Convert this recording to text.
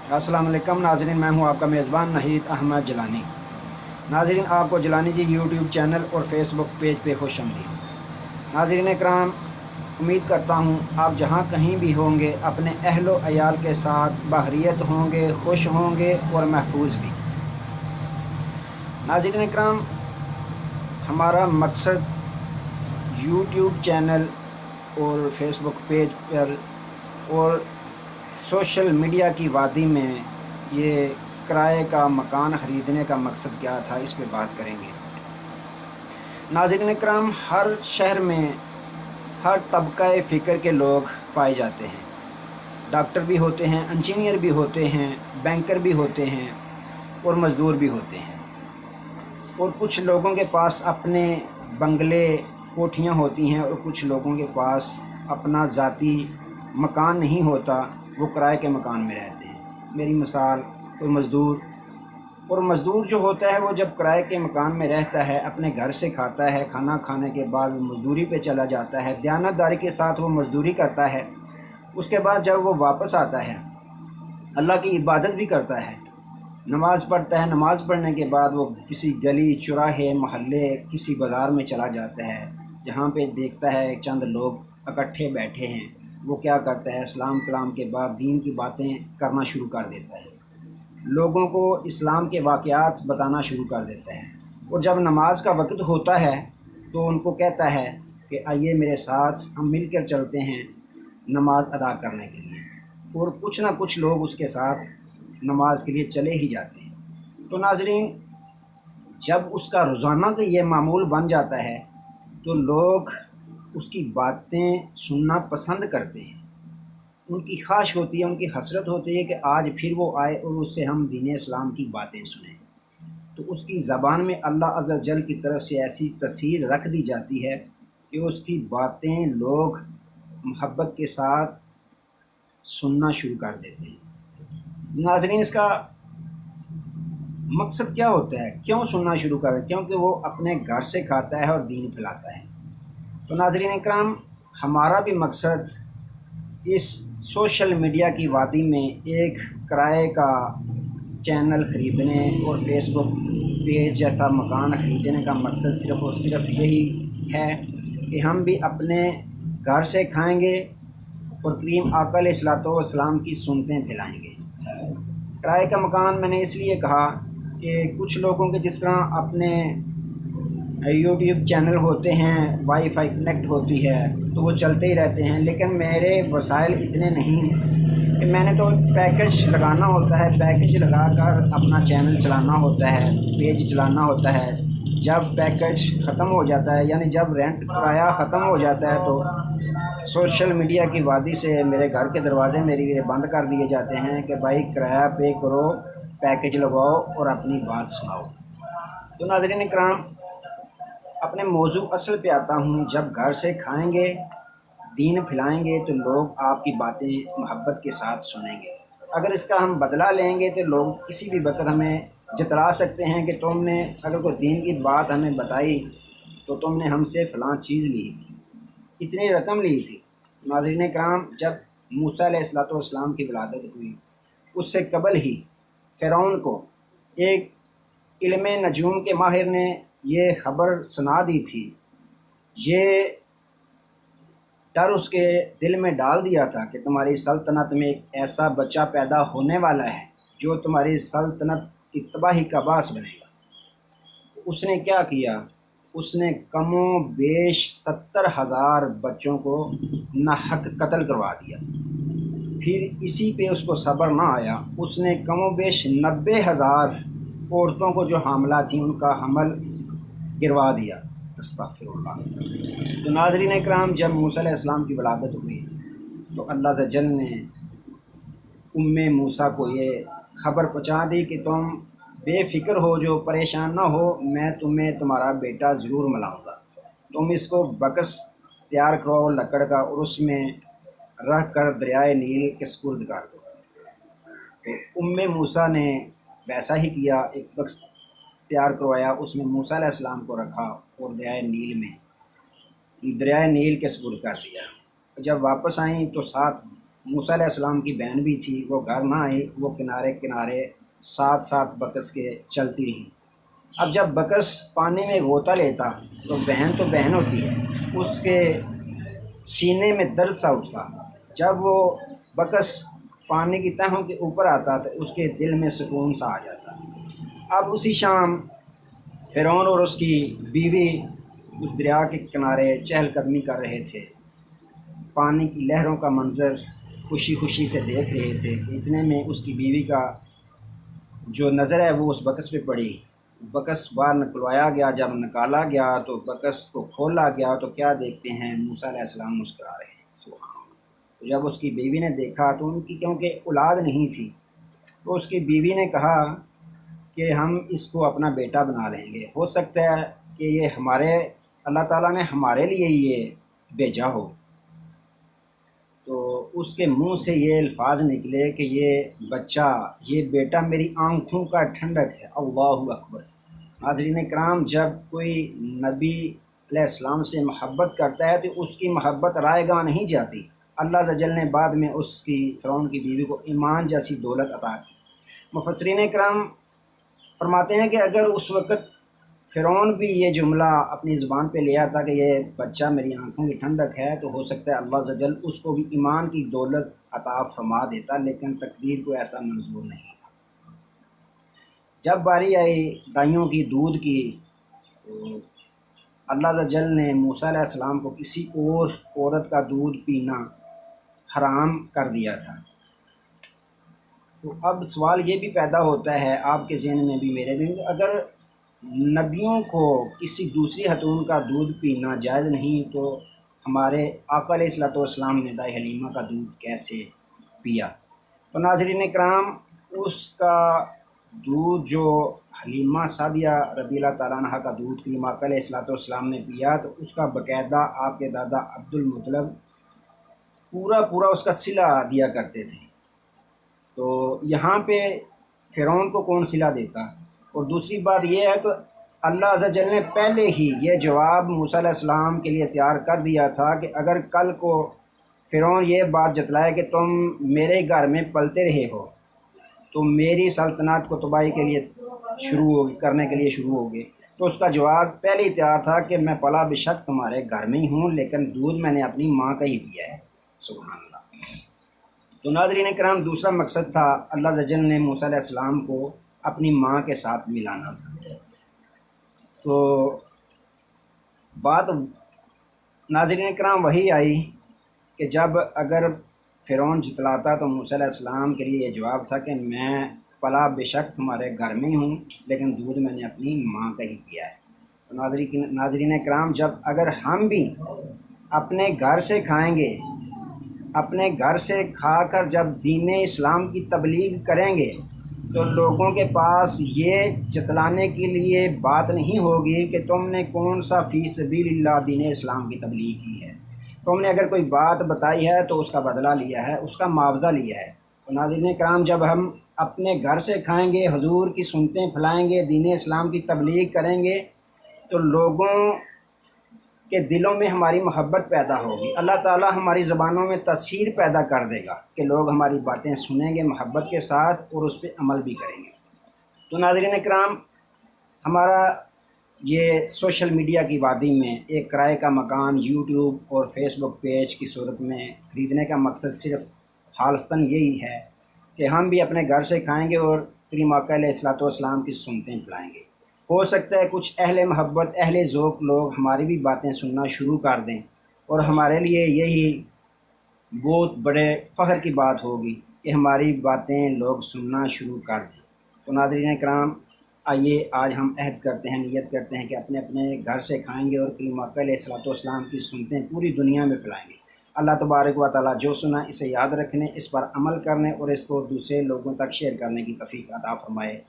अस्सलाम वालेकुम नाज़रीन, मैं हूं आपका मेज़बान नहीद अहमद जलानी। नाज़रीन, आपको जलानी जी यूट्यूब चैनल और फेसबुक पेज पे खुशामदीद। नाज़रीन इकराम, उम्मीद करता हूं आप जहां कहीं भी होंगे अपने अहलो अयाल के साथ बहरियत होंगे, खुश होंगे और महफूज भी। नाज़रीन इकराम, हमारा मकसद यूट्यूब चैनल और फेसबुक पेज पर और सोशल मीडिया की वादी में ये किराए का मकान ख़रीदने का मकसद क्या था, इस पे बात करेंगे। नाज़रीन इकराम, हर शहर में हर तबका फ़िक्र के लोग पाए जाते हैं। डॉक्टर भी होते हैं, इंजीनियर भी होते हैं, बैंकर भी होते हैं और मज़दूर भी होते हैं। और कुछ लोगों के पास अपने बंगले कोठियाँ होती हैं और कुछ लोगों के पास अपना ज़ाती मकान नहीं होता, वो किराए के मकान में रहते हैं। मेरी मिसाल कोई मज़दूर जो होता है वो जब किराए के मकान में रहता है, अपने घर से खाता है, खाना खाने के बाद मज़दूरी पे चला जाता है, दयानतदारी के साथ वो मज़दूरी करता है। उसके बाद जब वो वापस आता है, अल्लाह की इबादत भी करता है, नमाज़ पढ़ता है। नमाज़ पढ़ने के बाद वो किसी गली चौराहे महल्ले किसी बाज़ार में चला जाता है, जहाँ पे देखता है चंद लोग इकट्ठे बैठे हैं। वो क्या करता है, सलाम कलाम के बाद दीन की बातें करना शुरू कर देता है, लोगों को इस्लाम के वाक़यात बताना शुरू कर देता है। और जब नमाज का वक्त होता है तो उनको कहता है कि आइए मेरे साथ, हम मिलकर चलते हैं नमाज अदा करने के लिए। और कुछ ना कुछ लोग उसके साथ नमाज के लिए चले ही जाते हैं। तो नाज़रीन, जब उसका रोज़ाना का ये मामूल बन जाता है तो लोग उसकी बातें सुनना पसंद करते हैं। उनकी ख्वाहिश होती है, उनकी हसरत होती है कि आज फिर वो आए और उससे हम दीन इस्लाम की बातें सुनें। तो उसकी ज़बान में अल्लाह अज़्ज़ व जल की तरफ से ऐसी तसीर रख दी जाती है कि उसकी बातें लोग मोहब्बत के साथ सुनना शुरू कर देते हैं। नाज़रीन, इसका मकसद क्या होता है, क्यों सुनना शुरू करें? क्योंकि वो अपने घर से खाता है और दीन फैलाता है। तो नाज़रीन इकराम, हमारा भी मकसद इस सोशल मीडिया की वादी में एक किराए का चैनल ख़रीदने और फेसबुक पेज जैसा मकान ख़रीदने का मकसद सिर्फ़ और सिर्फ यही है कि हम भी अपने घर से खाएंगे और करीम आका अलैहिस्सलाम की सुन्नतें फैलाएंगे। किराए का मकान मैंने इसलिए कहा कि कुछ लोगों के जिस तरह अपने यूट्यूब चैनल होते हैं, वाईफाई कनेक्ट होती है तो वो चलते ही रहते हैं, लेकिन मेरे वसाइल इतने नहीं हैं कि मैंने तो पैकेज लगाना होता है, पैकेज लगाकर अपना चैनल चलाना होता है, पेज चलाना होता है। जब पैकेज ख़त्म हो जाता है, यानी जब रेंट किराया ख़त्म हो जाता है, तो सोशल मीडिया की वादी से मेरे घर के दरवाज़े मेरे लिए बंद कर दिए जाते हैं कि भाई किराया पे करो, पैकेज लगाओ और अपनी बात सुनाओ। तो नाज़रीन इकराम, अपने मौजू असल पे आता हूँ। जब घर से खाएंगे, दीन फैलाएंगे तो लोग आपकी बातें मोहब्बत के साथ सुनेंगे। अगर इसका हम बदला लेंगे तो लोग किसी भी वक्त हमें जतला सकते हैं कि तुमने अगर कोई दीन की बात हमें बताई तो तुमने हमसे फ़लाँ चीज़ ली, इतनी रकम ली थी। नाज़रीन कराम, जब मूसा अलैहिस्सलाम की विलादत हुई, उससे कबल ही फ़िरौन को एक इल्म नजूम के माहिर ने ये ख़बर सुना दी थी। ये डर उसके दिल में डाल दिया था कि तुम्हारी सल्तनत में एक ऐसा बच्चा पैदा होने वाला है जो तुम्हारी सल्तनत की तबाही का बास बनेगा। उसने क्या किया? उसने कमो बेश 70,000 बच्चों को नाहक कत्ल करवा दिया। फिर इसी पे उसको सब्र ना आया, उसने कमो बेश 90,000 औरतों को जो हामला थी उनका हमल गिरवा दिया। अस्तग़फिरुल्लाह। तो नाज़रीन इकराम, जब मूसा अलैहिस्सलाम की विलादत हुई तो अल्लाह अज़्ज़ व जल ने उम्मे मूसा को ये ख़बर पहुँचा दी कि तुम बेफ़िक्र हो, जो परेशान ना हो, मैं तुम्हें तुम्हारा बेटा ज़रूर मिलाऊँगा। तुम इसको बकस तैयार करो लकड़ का और उसमें रख कर दरियाए नील के सुपुर्द कर दो। तो उम्मे मूसा ने वैसा ही किया, एक बक्स तैयार करवाया, उसमें मूसा अलैहिस्सलाम को रखा और दरियाए नील के सुपुर्द कर दिया। जब वापस आई तो साथ موسیٰ علیہ السلام کی بہن بھی تھی، وہ گھر نہ آئی، وہ کنارے کنارے ساتھ ساتھ بکس کے چلتی رہیں۔ اب جب بکس پانی میں غوطہ لیتا تو بہن ہوتی ہے، اس کے سینے میں درد سا اٹھتا۔ جب وہ بکس پانی کی تہوں کے اوپر آتا تو اس کے دل میں سکون سا آ جاتا۔ اب اسی شام فرعون اور اس کی بیوی اس دریا کے کنارے چہل قدمی کر رہے تھے، پانی کی لہروں کا منظر خوشی خوشی سے دیکھ رہے تھے۔ اتنے میں اس کی بیوی کا جو نظر ہے وہ اس بکس پہ پڑی۔ بکس باہر نکلوایا گیا، جب نکالا گیا تو بکس کو کھولا گیا تو کیا دیکھتے ہیں، موسیٰ علیہ السلام مسکرا رہے ہیں۔ سبحان اللہ۔ تو جب اس کی بیوی نے دیکھا تو ان کی کیونکہ اولاد نہیں تھی، تو اس کی بیوی نے کہا کہ ہم اس کو اپنا بیٹا بنا لیں گے، ہو سکتا ہے کہ یہ اللہ تعالیٰ نے ہمارے لیے یہ بھیجا ہو۔ تو اس کے منہ سے یہ الفاظ نکلے کہ یہ بچہ، یہ بیٹا میری آنکھوں کا ٹھنڈک ہے۔ اللہ اکبر۔ ناظرین کرام، جب کوئی نبی علیہ السلام سے محبت کرتا ہے تو اس کی محبت رائے گاہ نہیں جاتی۔ اللہ عز و جل نے بعد میں اس کی فرعون کی بیوی کو ایمان جیسی دولت عطا کی۔ مفسرین کرام فرماتے ہیں کہ اگر اس وقت فرعون بھی یہ جملہ اپنی زبان پہ لے آتا کہ یہ بچہ میری آنکھوں کی ٹھنڈک ہے، تو ہو سکتا ہے اللہ عز و جل اس کو بھی ایمان کی دولت عطا فرما دیتا، لیکن تقدیر کو ایسا منظور نہیں تھا۔ جب باری آئی گائیوں کی دودھ کی تو اللہ عز و جل نے موسیٰ علیہ السلام کو کسی اور عورت کا دودھ پینا حرام کر دیا تھا۔ تو اب سوال یہ بھی پیدا ہوتا ہے آپ کے ذہن میں بھی میرے بھی، اگر نبیوں کو کسی دوسری خاتون کا دودھ پینا جائز نہیں تو ہمارے آقا علیہ الصلوۃ والسلام نے دائے حلیمہ کا دودھ کیسے پیا؟ تو ناظرین کرام، اس کا دودھ جو حلیمہ سعدیہ رضی اللہ تعالیٰ عنہ کا دودھ پی آقا علیہ الصلوۃ والسلام نے پیا، تو اس کا باقاعدہ آپ کے دادا عبد المطلب پورا اس کا صلہ دیا کرتے تھے۔ تو یہاں پہ فرعون کو کون صلہ دیتا؟ اور دوسری بات یہ ہے کہ اللہ عز و جل نے پہلے ہی یہ جواب موسیٰ علیہ السلام کے لیے تیار کر دیا تھا کہ اگر کل کو فرعون یہ بات جتلائے کہ تم میرے گھر میں پلتے رہے ہو تو میری سلطنت کو تباہی کے لیے کرنے کے لیے شروع ہوگے، تو اس کا جواب پہلے ہی تیار تھا کہ میں پلا بے شک تمہارے گھر میں ہی ہوں، لیکن دودھ میں نے اپنی ماں کا ہی پیا ہے۔ سبحان اللہ۔ تو ناظرین کرام، دوسرا مقصد تھا اللہ عز و جل نے موسیٰ علیہ السلام کو اپنی ماں کے ساتھ ملانا تھا۔ تو بات ناظرین کرام وہی آئی کہ جب اگر فرعون جتلاتا تو موسیٰ علیہ السلام کے لیے یہ جواب تھا کہ میں پلا بے شک تمہارے گھر میں ہی ہوں، لیکن دودھ میں نے اپنی ماں کا ہی پیا ہے۔ تو ناظرین کرام، جب اگر ہم بھی اپنے گھر سے کھائیں گے، اپنے گھر سے کھا کر جب دین اسلام کی تبلیغ کریں گے تو لوگوں کے پاس یہ جتلانے کے لیے بات نہیں ہوگی کہ تم نے کون سا فی سبیل اللہ دین اسلام کی تبلیغ کی ہے۔ تم نے اگر کوئی بات بتائی ہے تو اس کا بدلہ لیا ہے، اس کا معاوضہ لیا ہے۔ تو ناظرین کرام، جب ہم اپنے گھر سے کھائیں گے، حضور کی سنتیں پھیلائیں گے، دین اسلام کی تبلیغ کریں گے، تو لوگوں کے دلوں میں ہماری محبت پیدا ہوگی۔ اللہ تعالیٰ ہماری زبانوں میں تاثیر پیدا کر دے گا کہ لوگ ہماری باتیں سنیں گے محبت کے ساتھ اور اس پہ عمل بھی کریں گے۔ تو ناظرین کرام، ہمارا یہ سوشل میڈیا کی وادی میں ایک کرائے کا مکان یوٹیوب اور فیس بک پیج کی صورت میں خریدنے کا مقصد صرف خالصتاً یہی ہے کہ ہم بھی اپنے گھر سے کھائیں گے اور کریم آقا علیہ الصلوۃ والسلام کی سنتیں پھیلائیں گے۔ ہو سکتا ہے کچھ اہل محبت، اہل ذوق لوگ ہماری بھی باتیں سننا شروع کر دیں، اور ہمارے لیے یہی بہت بڑے فخر کی بات ہوگی کہ ہماری باتیں لوگ سننا شروع کر دیں۔ تو ناظرین کرام، آئیے آج ہم عہد کرتے ہیں، نیت کرتے ہیں کہ اپنے اپنے گھر سے کھائیں گے اور کریم آقا علیہ الصلوۃ والسلام کی سنتیں پوری دنیا میں پھیلائیں گے۔ اللہ تبارک و تعالیٰ جو سنا اسے یاد رکھنے، اس پر عمل کرنے اور اس کو دوسرے لوگوں تک شیئر کرنے کی توفیق عطا فرمائے۔